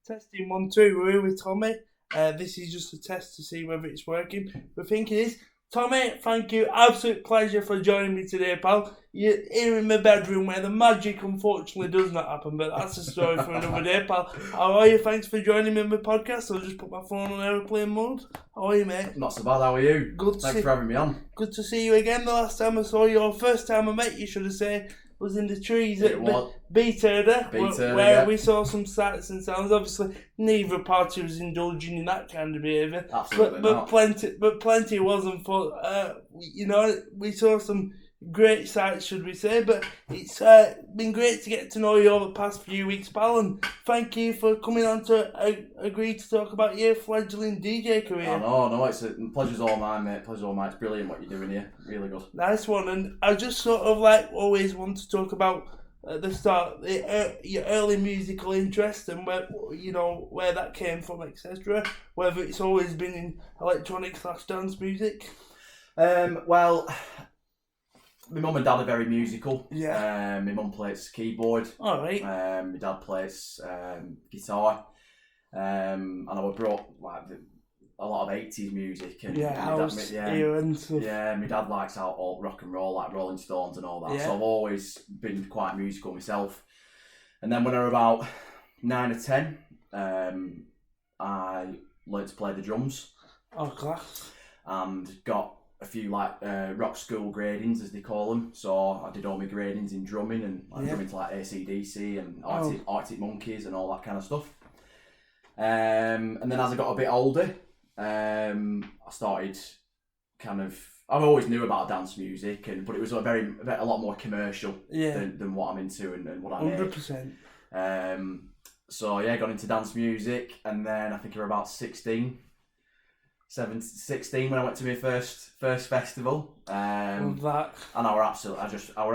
Testing 1, 2, we're here with Tommy. This is just a test to see whether it's working. We think it is. Tommy, thank you. Absolute pleasure for joining me today, pal. You're here in my bedroom where the magic unfortunately does not happen, but that's a story for another day, pal. How are you? Thanks for joining me on my podcast. I'll just put my phone on aeroplane mode. How are you, mate? Not so bad, how are you? Thanks for having me on. Good to see you again. The last time I saw you, or first time I met you, should I say, was in the trees at B-Turner, where we saw some sights and sounds. Obviously, neither party was indulging in that kind of behaviour. Absolutely not. Plenty wasn't for. We saw some great sights, should we say? But it's been great to get to know you over the past few weeks, pal. And thank you for coming on to agree to talk about your fledgling DJ career. No, it's a pleasure's all mine, mate. Pleasure's all mine. It's brilliant what you're doing here. Really good. Nice one. And I just sort of always want to talk about at the start your early musical interest and where that came from, etc. Whether it's always been in electronic/dance music. Well, my mum and dad are very musical. Yeah. My mum plays keyboard. All right. My dad plays guitar. And I was brought a lot of 80s music and house era and stuff. Yeah, my dad likes alt rock and roll, like Rolling Stones and all that. Yeah. So I've always been quite musical myself. And then when I was about 9 or 10, I learned to play the drums. Oh, class. And got a few rock school gradings, as they call them. So I did all my gradings in drumming and drumming to AC/DC and Arctic Monkeys and all that kind of stuff. And then as I got a bit older, I started I always knew about dance music, but it was a lot more commercial than what I'm into and what I make. 100%. So yeah, got into dance music, and then I think I was about 16 when I went to my first festival. Love that. And I were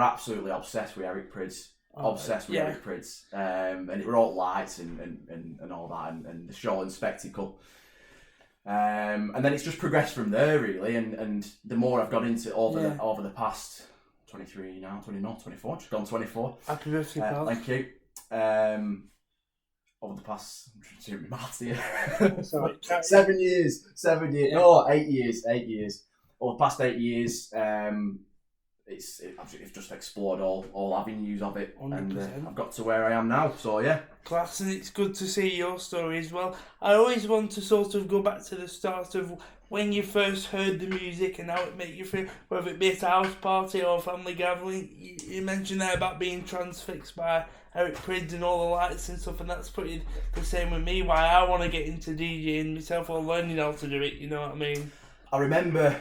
absolutely obsessed with Eric Prydz. Eric Prydz. And it were all lights and all that and the show and spectacle. And then it's just progressed from there really, and the more I've got into over the past 23 now, 24, just gone 24. Happy birthday, pal. Thank you. Over the past, I'm trying to do my maths here. Sorry. 7 years. Yeah. No, 8 years. Over the past 8 years, I've just explored all avenues of it, 100%. and I've got to where I am now. So yeah, class, and it's good to see your story as well. I always want to sort of go back to the start of when you first heard the music and how it made you feel, whether it be at a house party or a family gathering. You mentioned there about being transfixed by Eric Prydz and all the lights and stuff, and that's pretty the same with me. Why I want to get into DJing myself or learning how to do it. You know what I mean? I remember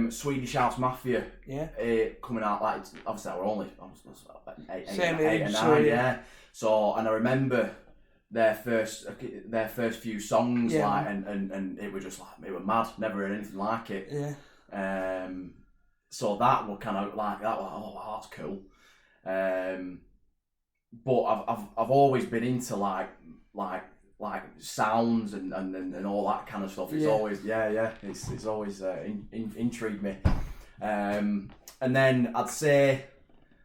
Swedish House Mafia coming out, obviously I was only eight or nine, so and I remember their first few songs, and it was just it was mad, never heard anything like it. So that was kind of oh wow, that's cool. But I've always been into like sounds and all that kind of stuff. It's always it's always intrigued me. And then I'd say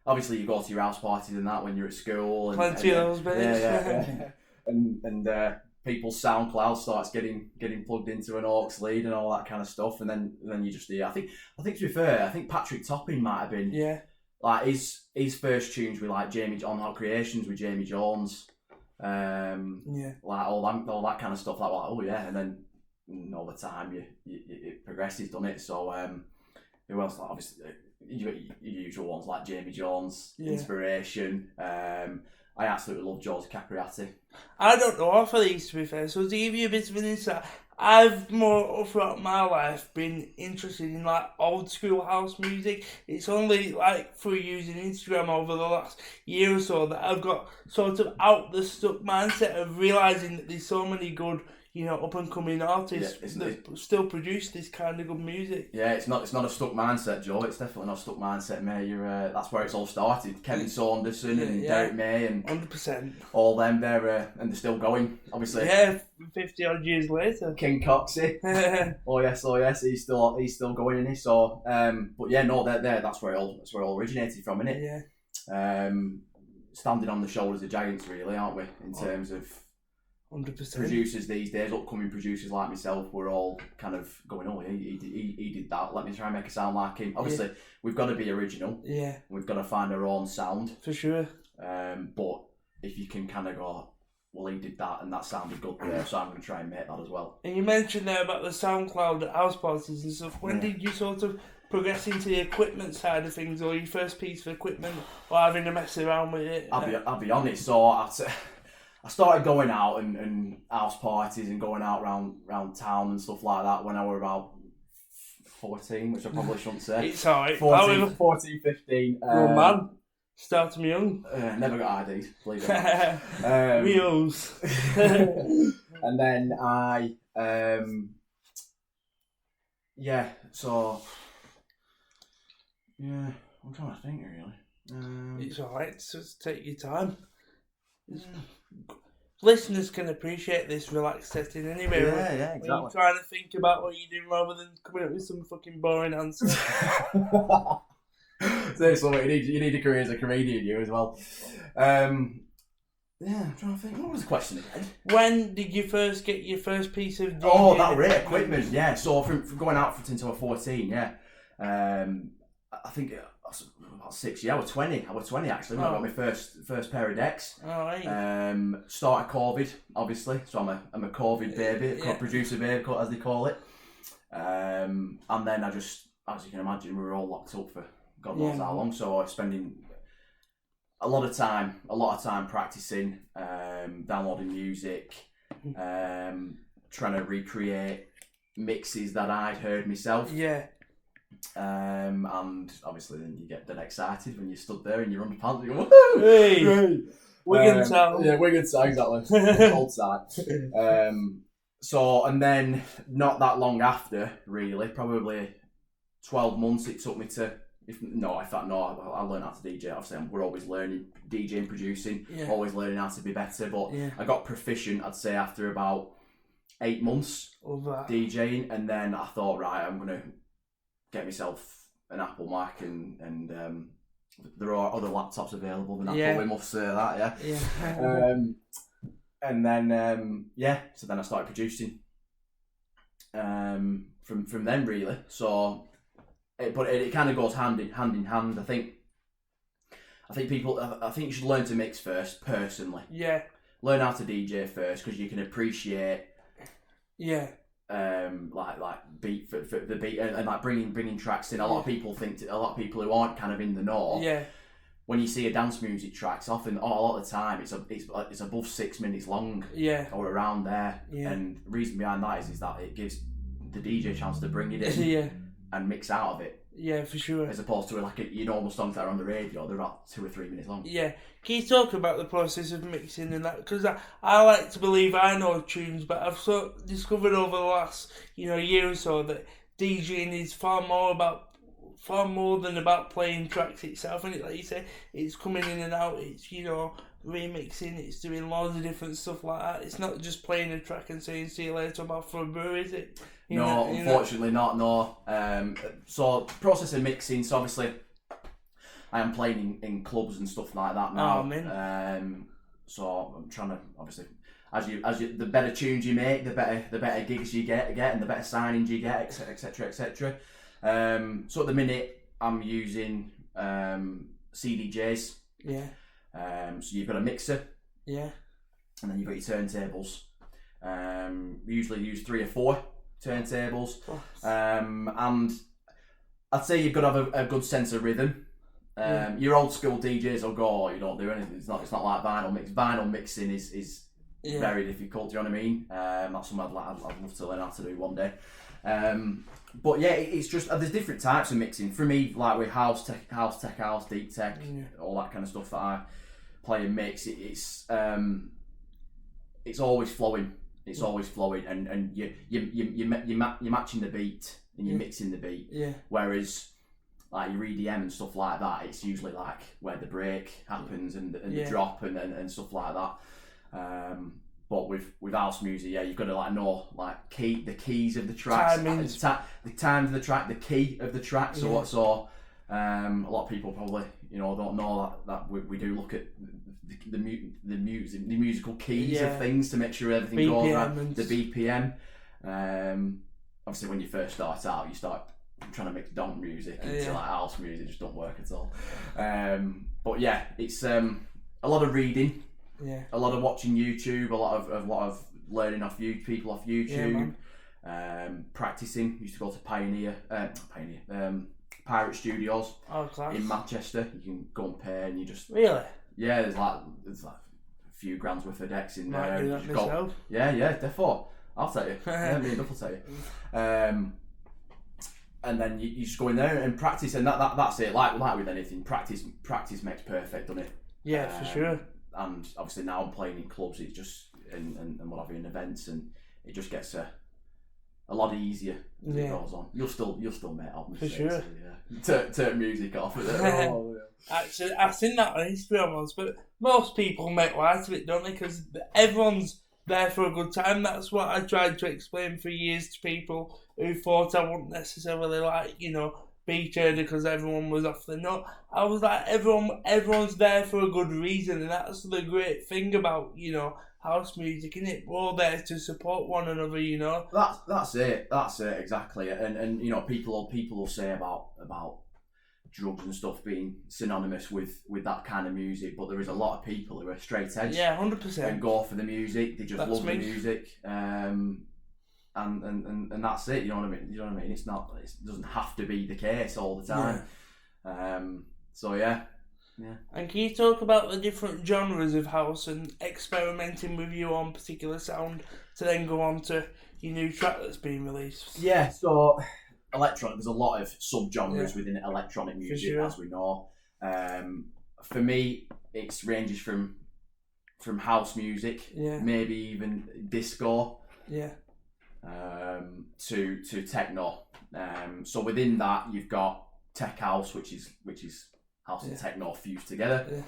obviously you go to your house parties and that when you're at school and plenty of those bits. and people's SoundCloud starts getting plugged into an aux lead and all that kind of stuff, and then you just hear. I think to be fair, I think Patrick Topping might have been his first tunes with Jamie on Hot Creations with Jamie Jones. All that kind of stuff, and then all the time it progresses, doesn't it? So who else? Obviously your usual ones like Jamie Jones, Inspiration. I absolutely love George Capriati. I don't know half of these, to be fair, so to give you a bit of an insight, I've more throughout my life been interested in old school house music. It's only through using Instagram over the last year or so that I've got sort of out the stuck mindset of realising that there's so many good, up and coming artists that still produce this kind of good music. Yeah, it's not a stuck mindset, Joe. It's definitely not a stuck mindset, mate. That's where it's all started. Kevin Saunderson and Derek May and 100%. All them there, and they're still going. Obviously. Yeah, 50 odd years later. King Coxie. oh yes, he's still going in it. So, but yeah, no, they're that's where it all originated from, innit? Yeah. Standing on the shoulders of giants, really, aren't we? In terms of 100%. Producers these days, upcoming producers like myself, we're all kind of going, oh, he did that. Let me try and make it sound like him. Obviously, we've got to be original. Yeah. We've got to find our own sound. For sure. But if you can kind of go, well, he did that and that sounded good there, so I'm going to try and make that as well. And you mentioned there about the SoundCloud house parties and stuff. When did you sort of progress into the equipment side of things, or your first piece of equipment, or having to mess around with it? I'll be honest, so I started going out and house parties and going out round town and stuff like that when I was about 14, which I probably shouldn't say. It's alright. 14, 15. Oh man, started me young. Never got IDs, believe it or not. Wheels. And then I'm trying to think really. It's alright, just take your time. Listeners can appreciate this relaxed setting anyway. Yeah, exactly. When you're trying to think about what you're doing rather than coming up with some fucking boring answer. So you need a career as a comedian, you as well. I'm trying to think. What was the question again? When did you first get your first piece of DJing? Oh, that rate equipment, yeah. So from going out since I was 14, yeah. I think about 6 years. I was 20 actually when I got my first pair of decks. Oh, right. Started COVID, obviously. So I'm a COVID baby, producer baby, as they call it. And then I just, as you can imagine, we were all locked up for God knows how long. So I was spending a lot of time practicing, downloading music, trying to recreate mixes that I'd heard myself. Yeah. And obviously then you get dead excited when you stood there in your underpants and you go, woohoo! Hey! Wigan sound. Yeah, Wigan sound, exactly. Old side. So, and then not that long after, really, probably 12 months it took me to, I learned how to DJ. Obviously, we're always learning, DJing, producing, always learning how to be better. But I got proficient, I'd say, after about 8 months DJing. And then I thought, right, I'm going to get myself an Apple Mac and there are other laptops available than Apple, we must say that, and then so then I started producing from then really. So it kind of goes hand in hand. I think you should learn to mix first, personally. Learn how to DJ first, because you can appreciate like beat for the beat and like bringing tracks in. A lot of people who aren't kind of in the know, when you see a dance music track, a lot of the time it's above 6 minutes long, or around there. And the reason behind that is that it gives the DJ a chance to bring it in and mix out of it. Yeah, for sure. As opposed to your normal songs that are on the radio, they're about 2 or 3 minutes long. Yeah. Can you talk about the process of mixing and that? Because I like to believe I know tunes, but I've discovered over the last year or so that DJing is far more than about playing tracks itself. And like you say, it's coming in and out. It's remixing. It's doing loads of different stuff like that. It's not just playing a track and saying "see you later" about for a brew, is it? Unfortunately not. No. So process of mixing. So obviously, I am playing in clubs and stuff like that now. Oh, man. So I'm trying to, obviously, as you the better tunes you make, the better gigs you get, and the better signings you get, etc. etc. So at the minute I'm using CDJs. So you've got a mixer. And then you've got your turntables. Usually use 3 or 4 turntables. And I'd say you've got to have a good sense of rhythm. Your old school DJs will go, oh, you don't do anything. It's not like vinyl mix. Vinyl mixing is very difficult. Do you know what I mean? That's something I'd love to learn how to do one day. But yeah, it's just there's different types of mixing. For me, like with house tech, deep tech, all that kind of stuff that I play and mix. It's always flowing. It's always flowing, and you're matching the beat and you're mixing the beat. Whereas like your EDM and stuff like that, it's usually like where the break happens and the drop and stuff like that. But with house music, you've got to like know like the keys of the tracks, the time of the track, the key of the track. So a lot of people probably don't know that we do look at the musical keys of things to make sure everything BPM goes right. The BPM. Obviously, when you first start out, you start trying to mix dance music into like house music. It just don't work at all. But yeah, it's a lot of reading. Yeah. A lot of watching YouTube. A lot of learning off people off YouTube. Practicing. Used to go to Pirate Studios in Manchester. You can go and pay, and you just yeah. There's like a few grand's worth of decks in there. Do that myself. Yeah, therefore I'll tell you. Yeah, me and Duff will tell you. And then you just go in there and practice, and that's it. Like with anything, practice makes perfect, doesn't it? Yeah, for sure. And obviously now I'm playing in clubs. It's just and what have you in events, and it just gets a lot easier as it goes on. You'll still make albums for sure. Turn music off. Actually, I've seen that on Instagram once, but most people make light of it, don't they? Because everyone's there for a good time. That's what I tried to explain for years to people who thought I wouldn't necessarily be trader because everyone was off the nut. I was like, everyone's there for a good reason, and that's the great thing about house music, isn't it? We're all there to support one another, That's it exactly. And people will say about drugs and stuff being synonymous with that kind of music, but there is a lot of people who are straight edge. Yeah, 100%. And go for the music. They just love the music. And that's it. You know what I mean? It doesn't have to be the case all the time. So yeah. And can you talk about the different genres of house and experimenting with your own particular sound to then go on to your new track that's been released? Yeah. So electronic. There's a lot of sub-genres within electronic music, as we know. For me, it ranges from house music, maybe even disco, to techno. So within that, you've got tech house, which is house and techno fused together.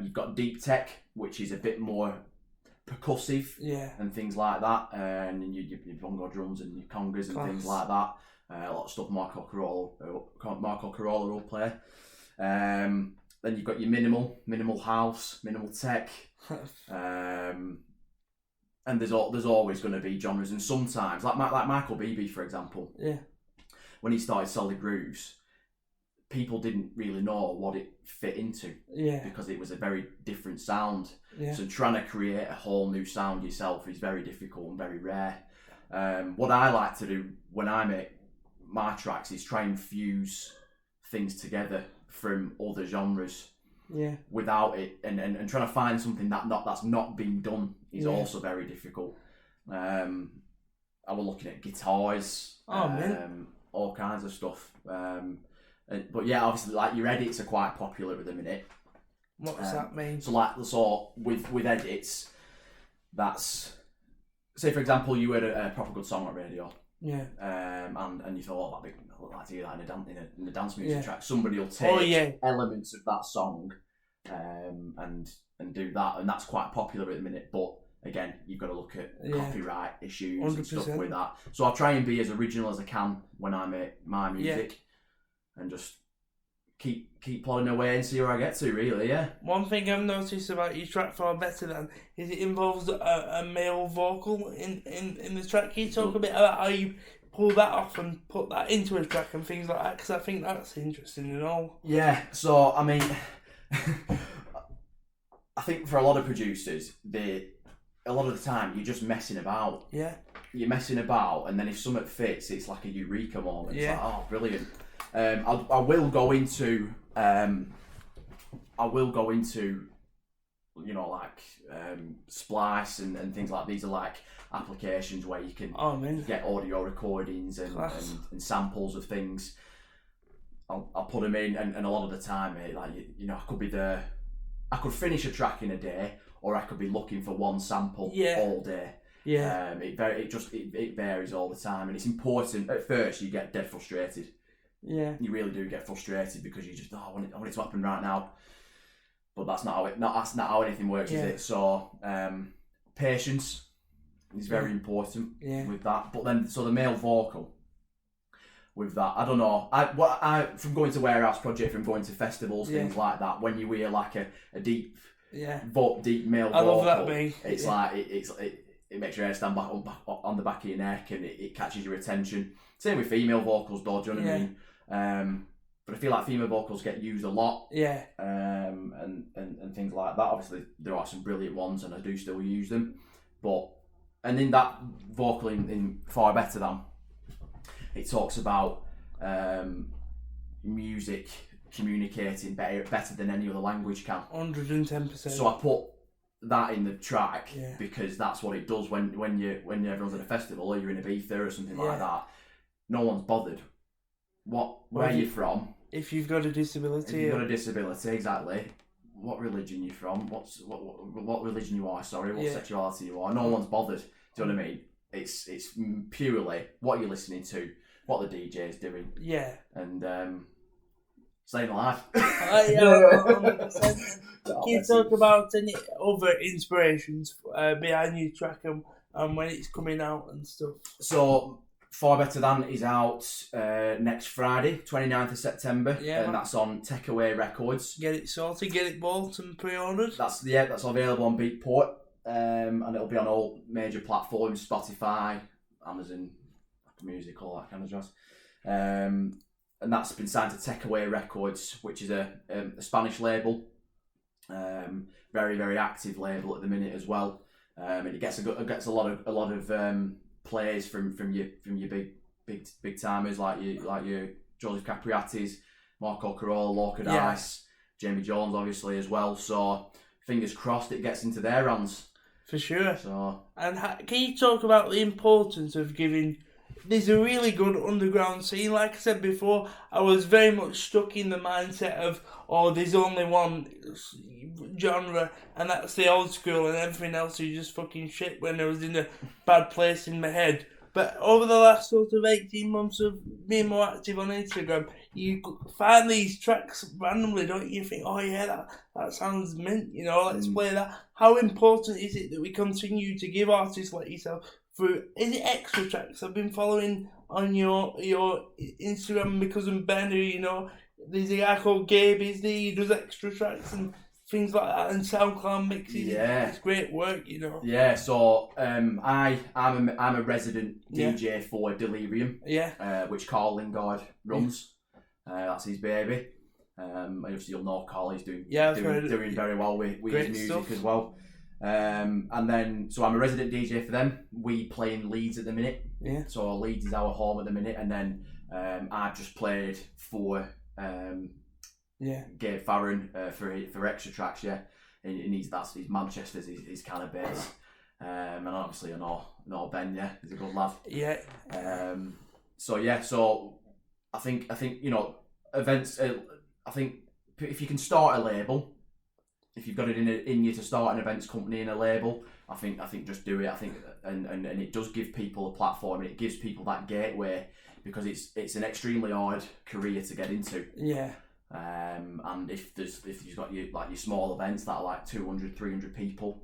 You've got deep tech, which is a bit more percussive and things like that, and your bongo drums and your congas and things like that. A lot of stuff Marco Carolla will play. Then you've got your minimal house, minimal tech, and there's always going to be genres. And sometimes, like Michael Beebe, for example, when he started Solid Grooves, people didn't really know what it fit into because it was a very different sound. So trying to create a whole new sound yourself is very difficult and very rare. What I like to do when I make my tracks is try and fuse things together from other genres without it, and trying to find something that's not been done is also very difficult. I was looking at guitars, all kinds of stuff. But yeah, obviously, like your edits are quite popular at the minute. What does that mean? So with edits, that's, say for example, you heard a proper good song on radio. And you thought, I'd like to hear that in a dance music track. Somebody will take elements of that song and do that, and that's quite popular at the minute. But again, you've got to look at copyright issues 100%. And stuff with that. So I'll try and be as original as I can when I make my music, and just keep plodding away and see where I get to. Really, One thing I've noticed about your track "Far Better Than" is it involves a male vocal in the track. Can you talk a bit about how you pull that off and put that into a track and things like that? Because I think that's interesting and all. Yeah. So I mean, I think for a lot of producers, a lot of the time you're just messing about. You're messing about, and then if something fits, it's like a eureka moment. It's like, oh, brilliant. I will go into Splice and things like these are like applications where you can get audio recordings and samples of things. I'll put them in, and a lot of the time, I could finish a track in a day, or I could be looking for one sample all day. It varies all the time, and it's important. At first, you get dead frustrated. You really do get frustrated because you just I want it to happen right now, but that's not how anything works, is it? So patience is very important with that. But then, so the male vocal, with that. I don't know. I from going to Warehouse Project, from going to festivals, things like that. When you hear like a deep, deep male vocal, love that beat. It's like it makes your hair stand back on the back of your neck, and it catches your attention. Same with female vocals, though. Do you know what I mean? But I feel like female vocals get used a lot. Yeah. And things like that. Obviously, there are some brilliant ones, and I do still use them. And in that vocal in Far Better Than, it talks about music communicating better than any other language can. 110%. So I put that in the track because that's what it does when everyone's at a festival or you're in Ibiza or something like that. No one's bothered. Where you're from. If you've got a disability. Exactly. What religion you're from? What religion you are? Sorry, what sexuality you are? No one's bothered. Do you know what I mean? It's purely what you're listening to, what the DJ is doing. Yeah. And staying alive. Can you talk about any other inspirations behind your track and when it's coming out and stuff? So, Far Better Than is out next Friday, 29th of September, and that's on Takeaway Records. Get it sorted, get it bought and pre-ordered. That's available on Beatport, and it'll be on all major platforms: Spotify, Amazon, Apple Music, all that kind of jazz. And that's been signed to Takeaway Records, which is a Spanish label, very very active label at the minute as well, and it gets a lot of plays from your big timers like your Joseph Capriati's, Marco Carola, Lorca Dice, Jamie Jones obviously as well. So fingers crossed it gets into their hands. For sure. So and can you talk about the importance of giving? There's a really good underground scene. Like I said before, I was very much stuck in the mindset of, there's only one genre, and that's the old school, and everything else is just fucking shit when I was in a bad place in my head. But over the last sort of 18 months of being more active on Instagram, you find these tracks randomly, don't you? Think, that sounds mint, let's play that. How important is it that we continue to give artists like yourself is it extra tracks? I've been following on your Instagram, my cousin Ben, who, there's a guy called Gabe, he does extra tracks and things like that, and SoundCloud mixes. Yeah. It's great work, Yeah, so I'm a resident DJ for Delirium. Yeah. Which Carl Lingard runs. That's his baby. Obviously you'll know Carl, he's doing very well with his music stuff as well. And then, so I'm a resident DJ for them. We play in Leeds at the minute. Yeah. So Leeds is our home at the minute, and then I've just played for Gabe Farron for extra tracks. Yeah, and he's Manchester's his kind of base. And obviously I know Ben. Yeah, he's a good lad. Yeah. So I think events. I think if you can start a label. If you've got it in you to start an events company and a label, I think just do it. I think and it does give people a platform, and it gives people that gateway, because it's an extremely hard career to get into. Yeah. And if you've got your small events that are like 200, 300 people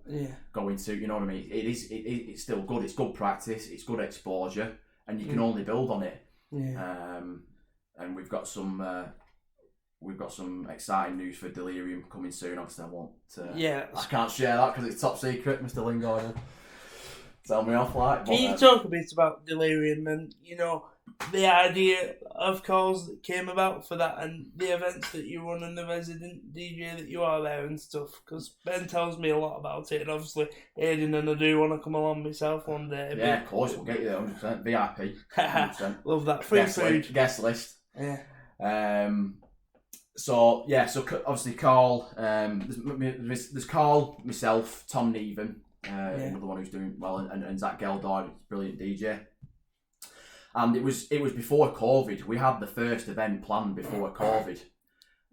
going to, you know what I mean? It's still good. It's good practice. It's good exposure, and you can only build on it. Yeah. And we've got some exciting news for Delirium coming soon. Obviously, I can't share that because it's top secret, Mr. Lingard. Tell me off, like. Can you talk a bit about Delirium and the idea of calls that came about for that, and the events that you run and the resident DJ that you are there and stuff? Because Ben tells me a lot about it, and obviously Aidan and I do want to come along myself one day. Yeah, of course, we'll get you there 100%. VIP. 100%. Love that. Free food. Guest list. Yeah. So obviously Carl, there's Carl, myself, Tom Neven, another one who's doing well, and Zach Geldard, brilliant DJ. And it was before COVID. We had the first event planned before COVID,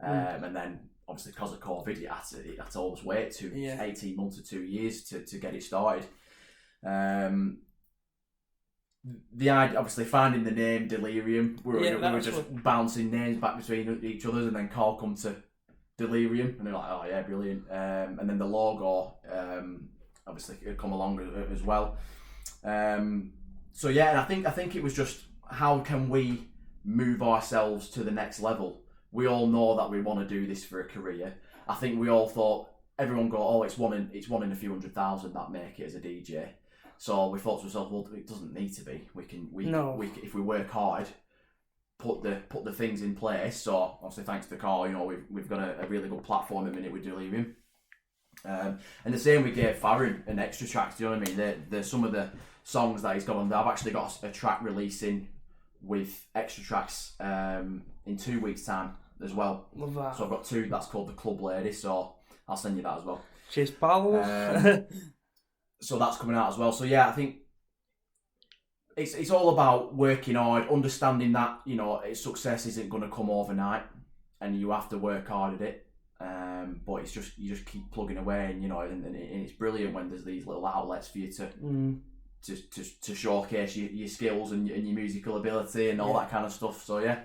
and then obviously because of COVID, it had to always wait 18 months or 2 years to get it started. The idea, obviously, finding the name Delirium, we were just bouncing names back between each other, and then Carl come to Delirium, and they're like, oh yeah, brilliant. And then the logo, obviously, come along as well. And I think it was just, how can we move ourselves to the next level. We all know that we want to do this for a career. I think we all thought, everyone go, oh, it's one in a few 100,000 that make it as a DJ. So we thought to ourselves, well, it doesn't need to be. We can if we work hard, put the things in place. So obviously, thanks to Carl, you know, we've got a really good platform at the minute with Delirium. And the same we gave Farron an extra tracks. Do you know what I mean? The some of the songs that he's got on there, I've actually got a track releasing with extra tracks in 2 weeks' time as well. Love that. So I've got two. That's called the Club Lady. So I'll send you that as well. Cheers, pal. So that's coming out as well. So yeah, I think it's all about working hard, understanding that, you know, success isn't going to come overnight, and you have to work hard at it. But it's just, you just keep plugging away, and you know, and it's brilliant when there's these little outlets for you to showcase your skills and your musical ability and all that kind of stuff. So yeah.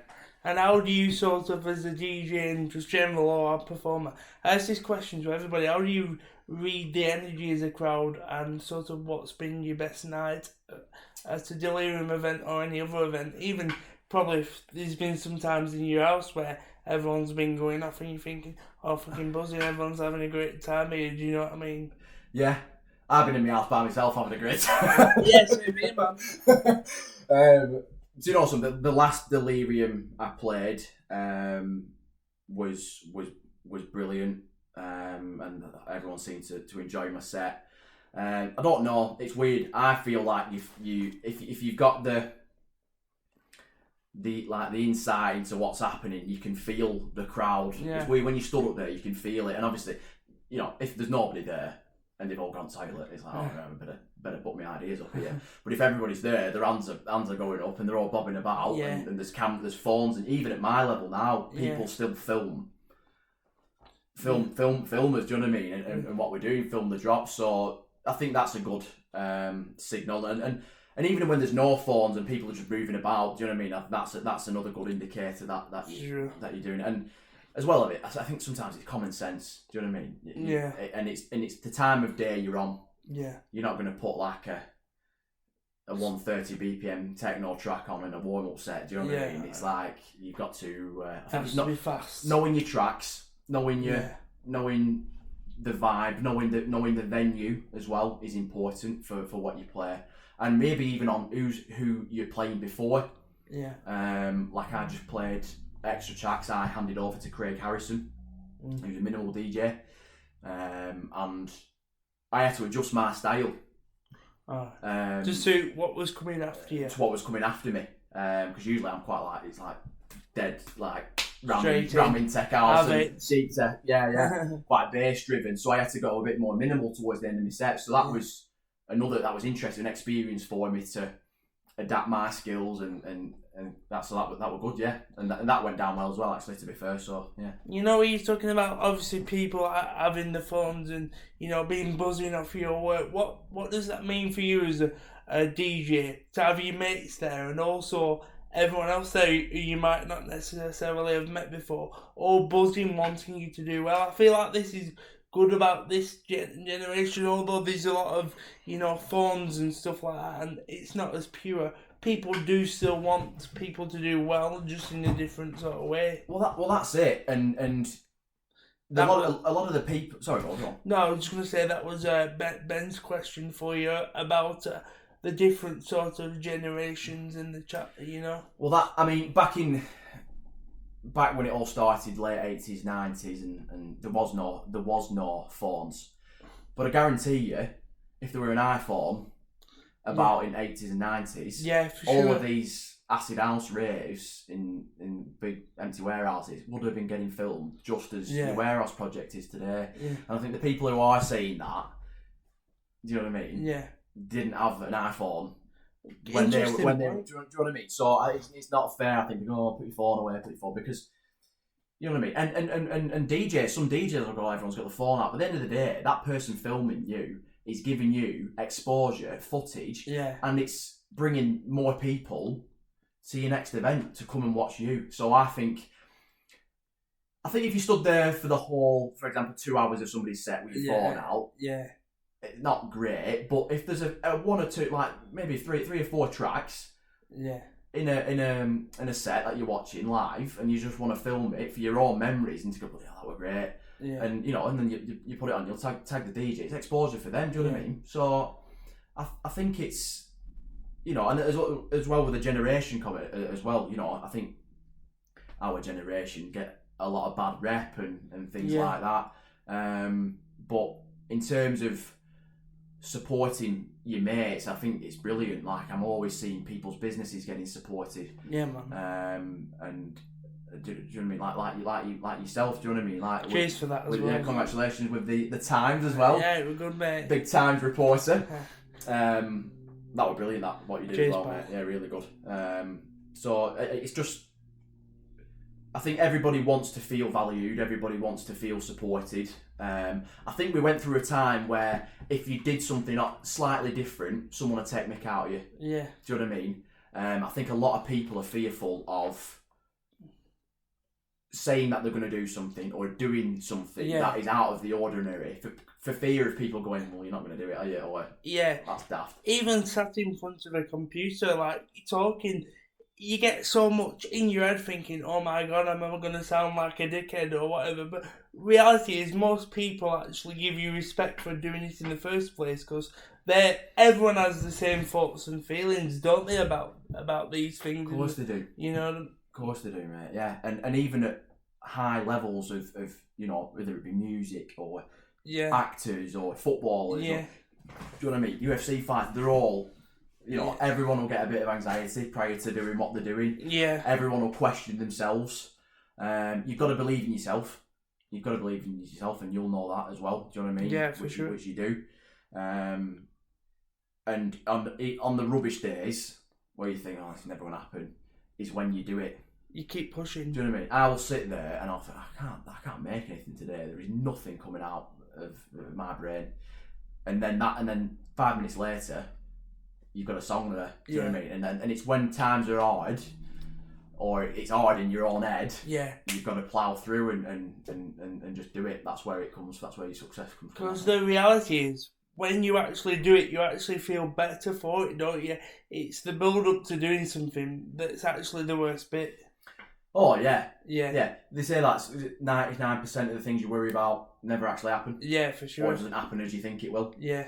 And how do you sort of, as a DJ and just general or a performer, I ask this question to everybody, how do you read the energy as a crowd and sort of what's been your best night at a Delirium event or any other event? Even probably if there's been some times in your house where everyone's been going off and you're thinking, oh, fucking buzzing, everyone's having a great time here, do you know what I mean? Yeah, I've been in my house by myself having a great time. Yeah, same here, man. Do you know something? The last Delirium I played was brilliant, and everyone seemed to enjoy my set. I don't know. It's weird. I feel like if you've got the insight into what's happening, you can feel the crowd. Yeah. It's weird when you stood up there. You can feel it, and obviously, you know, if there's nobody there and they've all gone silent, it's like, oh, I better put my ideas up here. But if everybody's there, their hands are going up and they're all bobbing about, and there's phones, and even at my level now, people still filmers, do you know what I mean? And what we're doing, film the drops. So I think that's a good signal. And even when there's no phones and people are just moving about, do you know what I mean? That's another good indicator that you're doing it. And as well of it, I think sometimes it's common sense. Do you know what I mean? Yeah. And it's the time of day you're on. Yeah. You're not going to put like a 130 BPM techno track on in a warm up set. Do you know what I mean? It's like you've got to. I think it's not be fast. Knowing your tracks, knowing the vibe, knowing the venue as well is important for what you play, and maybe even on who you're playing before. Yeah. Like I just played extra tracks. I handed over to Craig Harrison, who's a minimal DJ, and I had to adjust my style. Just to what was coming after you. To what was coming after me, because usually I'm quite like, it's like dead, like ramming tech house and deep tech, quite bass driven. So I had to go a bit more minimal towards the end of my set. So that was that was interesting experience for me to adapt my skills and that was good, yeah. And that went down well as well, actually, to be fair. So yeah. You know, you're talking about obviously people having the phones and, you know, being buzzing off your work. What does that mean for you as a DJ to have your mates there and also everyone else there who you might not necessarily have met before, all buzzing, wanting you to do well? I feel like this is good about this generation, although there's a lot of, you know, phones and stuff like that, and it's not as pure. People do still want people to do well, just in a different sort of way. Well, that's it, and a lot of the people. Sorry, go on. No, I was just going to say that was Ben's question for you about the different sort of generations in the chat. You know. Well, that, I mean, back when it all started, late 80s, 90s, and there was no phones, but I guarantee you, if there were an iPhone about in 80s and 90s, all of these acid house raves in big empty warehouses would have been getting filmed just as the warehouse project is today. And I think the people who are saying that, do you know what I mean? Yeah. Didn't have an iPhone when they do you know what I mean? So it's not fair, I think, to go, put your phone away, because you know what I mean? And DJs, some DJs will go, everyone's got the phone out, but at the end of the day, that person filming you is giving you exposure, footage, and it's bringing more people to your next event to come and watch you. So I think if you stood there for the whole, for example, 2 hours of somebody's set with your phone out, not great. But if there's a one or two, like maybe three or four tracks, in a set that you're watching live, and you just want to film it for your own memories and to go, "Oh, that were great." Yeah. And and then you put it on. You'll tag the DJ. It's exposure for them. Do you know what I mean? So I think it's and as well with the generation comment as well. I think our generation get a lot of bad rep and things like that. But in terms of supporting your mates, I think it's brilliant. Like, I'm always seeing people's businesses getting supported. Yeah, man. And do you know what I mean? Like yourself. Do you know what I mean? Like, cheers for that as well. Yeah, congratulations with the Times as well. Yeah, it was good, mate. Big Times reporter. That was brilliant. That what you did cheers, as well, mate. Yeah, really good. So it's just, I think everybody wants to feel valued. Everybody wants to feel supported. I think we went through a time where if you did something slightly different, someone would take mick out of you. Yeah. Do you know what I mean? I think a lot of people are fearful of saying that they're going to do something or doing something that is out of the ordinary for fear of people going, well, you're not going to do it, are you? Or, that's daft. Even sat in front of a computer, like, talking, you get so much in your head thinking, oh my god, am I going to sound like a dickhead or whatever? But reality is most people actually give you respect for doing it in the first place, because everyone has the same thoughts and feelings, don't they, about these things? Of course they do. Of course they do, mate. Yeah, and even at high levels of whether it be music or actors or footballers. Yeah. Do you know what I mean? UFC fights, they're all, everyone will get a bit of anxiety prior to doing what they're doing. Yeah. Everyone will question themselves. You've got to believe in yourself. You've got to believe in yourself, and you'll know that as well. Do you know what I mean? Yeah, for sure. Which you do. And on the rubbish days where you think, oh, it's never going to happen, is when you do it. You keep pushing. Do you know what I mean? I will sit there and I'll think, I can't make anything today. There is nothing coming out of my brain. And then 5 minutes later, you've got a song there. Do you know what I mean? And it's when times are hard, or it's hard in your own head. Yeah. You've got to plough through and just do it. That's where it comes. That's where your success comes from. Because the reality is, when you actually do it, you actually feel better for it, don't you? It's the build up to doing something that's actually the worst bit. Oh, yeah. Yeah. Yeah. They say that 99% of the things you worry about never actually happen. Yeah, for sure. Or it doesn't happen as you think it will. Yeah.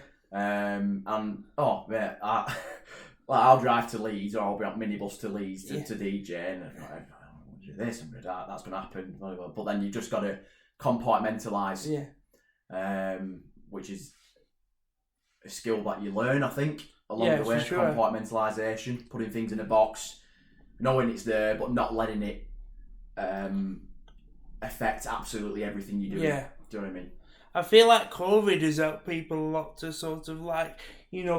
I'll drive to Leeds, or I'll be on minibus to Leeds to DJ, and I'm going to do this, I'm going to do that, that's going to happen. But then you've just got to compartmentalise. Yeah. Which is a skill that you learn, I think, along the way. Sure. Compartmentalisation, putting things in a box, knowing it's there, but not letting it affect absolutely everything you do. Yeah. Do you know what I mean? I feel like COVID has helped people a lot to sort of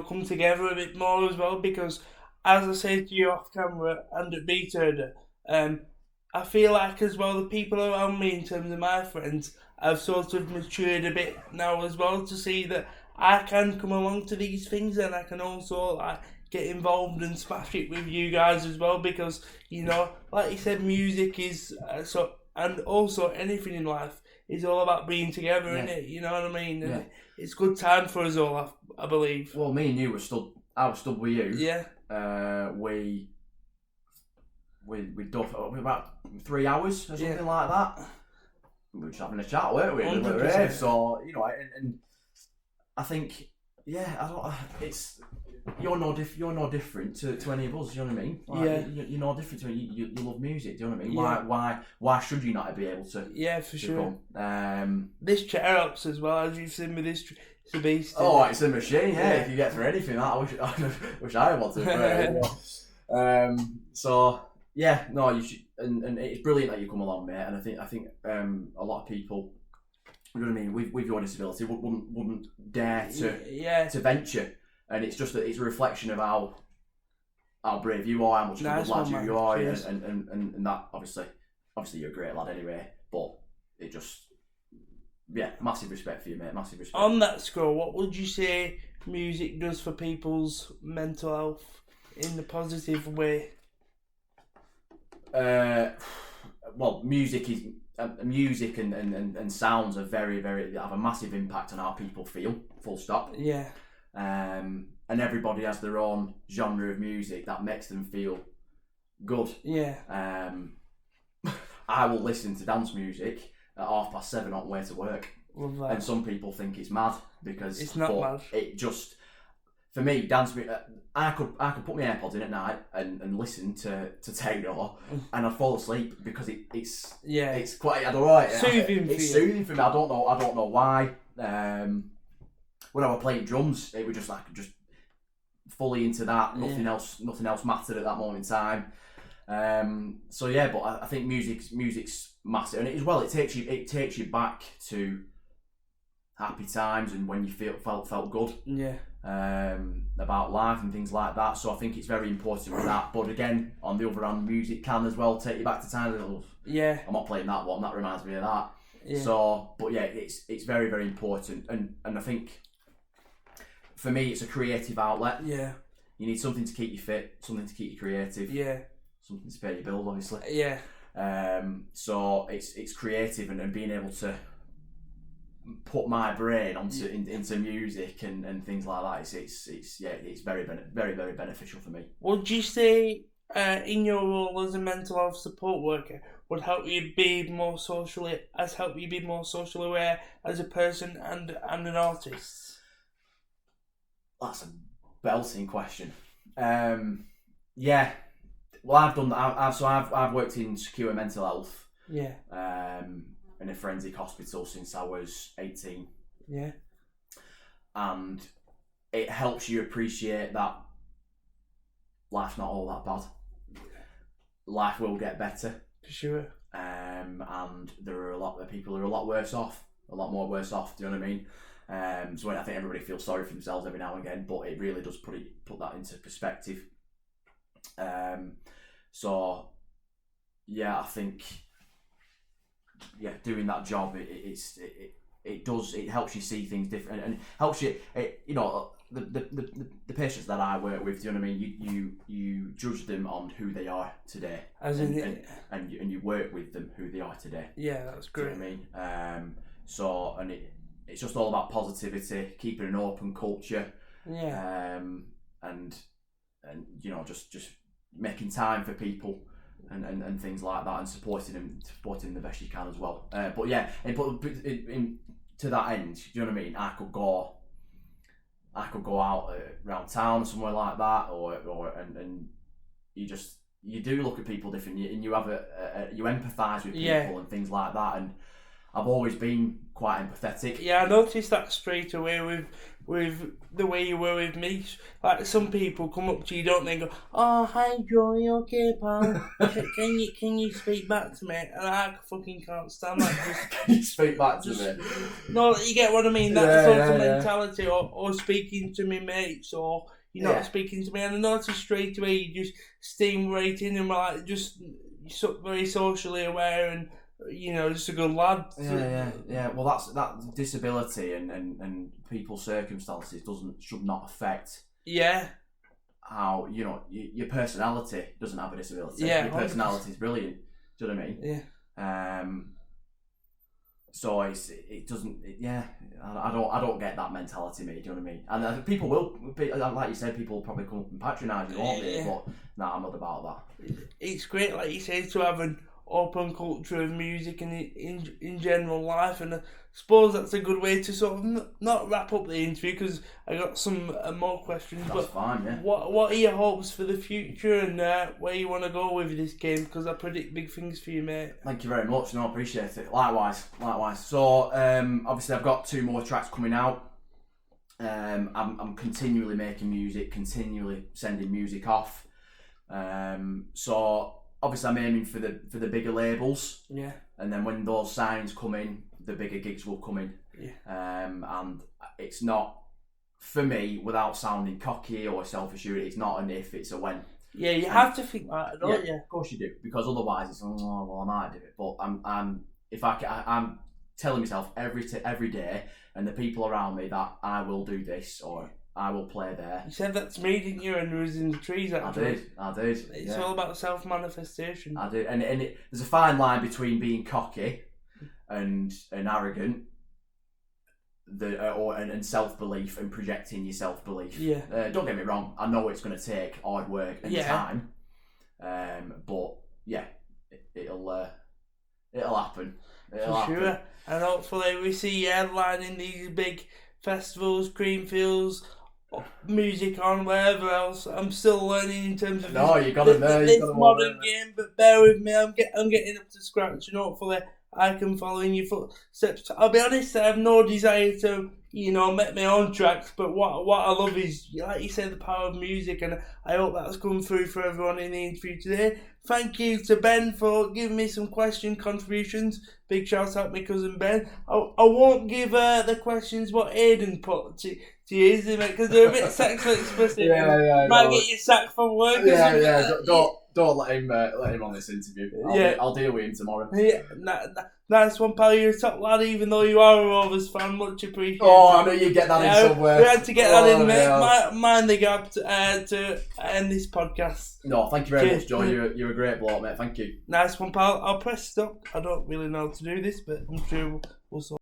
come together a bit more as well, because as I said to you off camera and at Beat Herder, I feel like as well the people around me in terms of my friends have sort of matured a bit now as well, to see that I can come along to these things and I can also get involved and smash it with you guys as well, because like you said, music is and also anything in life is all about being together, isn't it? You know what I mean? And it's good time for us all, I believe. Well, me and you I was stood with you. Yeah. We done about 3 hours or something like that. We were just having a chat, weren't we? 100%. So and I think you're no different to any of us. Do you know what I mean? You're no different to me. You love music. Do you know what I mean? Yeah. Why should you not be able to? Yeah, for sure. Come? This chair helps as well, as you've seen with this. It's a beast. Oh, it's a machine. Yeah, if you get through anything, I wish I wanted. So yeah, no, you should, and it's brilliant that you come along, mate. And I think a lot of people, you know what I mean, with your disability wouldn't dare to venture. And it's just that it's a reflection of how brave you are, how much of a good lad you are, and that obviously you're a great lad anyway. But it just, massive respect for you, mate. Massive respect. On that score, what would you say music does for people's mental health in the positive way? Well, music and sounds are very, very, have a massive impact on how people feel. Full stop. Yeah. And everybody has their own genre of music that makes them feel good. Yeah. I will listen to dance music at 7:30 on the way to work. Love that. And some people think it's mad because It's not mad. It just, for me, dance music. I could put my AirPods in at night and listen to techno, and I'd fall asleep because it's quite, I don't know, soothing. It's soothing for me. I don't know why. When I was playing drums, it was just fully into that. Nothing else mattered at that moment in time. So yeah, but I think music's massive, and it takes you back to happy times and when you felt good. Yeah. About life and things like that. So I think it's very important with that. But again, on the other hand, music can as well take you back to times of love. Yeah. I'm not playing that one. That reminds me of that. Yeah. So, but yeah, it's very, very important, and I think for me, it's a creative outlet. Yeah. You need something to keep you fit, something to keep you creative. Yeah. Something to pay your bills, obviously. Yeah. So it's creative, and being able to put my brain into music and things like that. It's very very beneficial for me. Would you say in your role as a mental health support worker would help you be more socially aware as a person and an artist? That's a belting question. Yeah. Well, I've done that. I've worked in secure mental health. Yeah. In a forensic hospital since I was 18. Yeah. And it helps you appreciate that life's not all that bad. Life will get better. For sure. And there are a lot of people who are a lot worse off, a lot more worse off. Do you know what I mean? So I think everybody feels sorry for themselves every now and again, but it really does put that into perspective. So yeah, I think doing that job, it helps you see things different, and helps you. The patients that I work with, do you know what I mean? You judge them on who they are today, and you work with them who they are today. Yeah, that's great. Do you know what I mean? So it's just all about positivity, keeping an open culture. Yeah. And just making time for people. And things like that, and supporting them the best you can as well. But yeah, to that end, do you know what I mean? I could go out around town or somewhere like that, and you do look at people differently, and you have you empathise with people and things like that. And I've always been quite empathetic. Yeah, I noticed that straight away with the way you were with me. Like, some people come up to you, don't they, and go, "Oh, hi Joe, you okay, pal? Can you speak back to me?" And I fucking can't stand that. Can you speak back to me? No, you get what I mean. That sort of mentality, or speaking to me mates, or you're not speaking to me. And I noticed straight away you just steam right in and like just very socially aware and, just a good lad. Yeah. Well, that disability and people's circumstances should not affect. Yeah. How your personality doesn't have a disability. Yeah. Your personality is brilliant. Do you know what I mean? Yeah. So it doesn't. I don't get that mentality, mate. Do you know what I mean? And people will, like you said, people will probably come up and patronise you, won't they? But no, I'm not about that. It's great, like you say, to have an open culture of music and in general life, and I suppose that's a good way to sort of not wrap up the interview, because I got some more questions. That's fine, yeah. What are your hopes for the future, and where you want to go with this game? Because I predict big things for you, mate. Thank you very much. No, I appreciate it. Likewise. So obviously I've got 2 more tracks coming out. I'm continually making music, continually sending music off. So obviously I'm aiming for the bigger labels. Yeah. And then when those signs come in, the bigger gigs will come in. Yeah. And it's not, for me, without sounding cocky or selfish, it's not an if, it's a when. Yeah, you have to think that, don't you? Of course you do, because otherwise it's I might do it. But I'm telling myself every day, and the people around me, that I will do this, or I will play there. You said that to me, didn't you, when we was in the trees, actually? I did. It's all about self-manifestation. I did. And there's a fine line between being cocky and arrogant, and self-belief and projecting your self-belief. Yeah. Don't get me wrong, I know it's going to take hard work and time, But yeah, it'll happen. It'll For happen. sure. And hopefully we see you headlining these big festivals, Creamfields, music on, wherever else. I'm still learning in terms of this modern game, but bear with me. I'm getting up to scratch, and hopefully I can follow in your footsteps. I'll be honest, I have no desire to, make my own tracks, but what I love is, like you said, the power of music, and I hope that's come through for everyone in the interview today. Thank you to Ben for giving me some question contributions. Big shout out to my cousin Ben. I won't give the questions what Aidan put to you, because they're a bit sexually explicit. Might get you sacked from work. Don't let him on this interview. I'll deal with him tomorrow. Yeah, nice one, pal. You're a top lad, even though you are a Rovers fan. Much appreciated. Oh, I know you get that in somewhere. We had to get that in, mate. Mind the gap to end this podcast. No, thank you very much, Joe. You're a great bloke, mate. Thank you. Nice one, pal. I'll press stop. I don't really know how to do this, but I'm sure we'll sort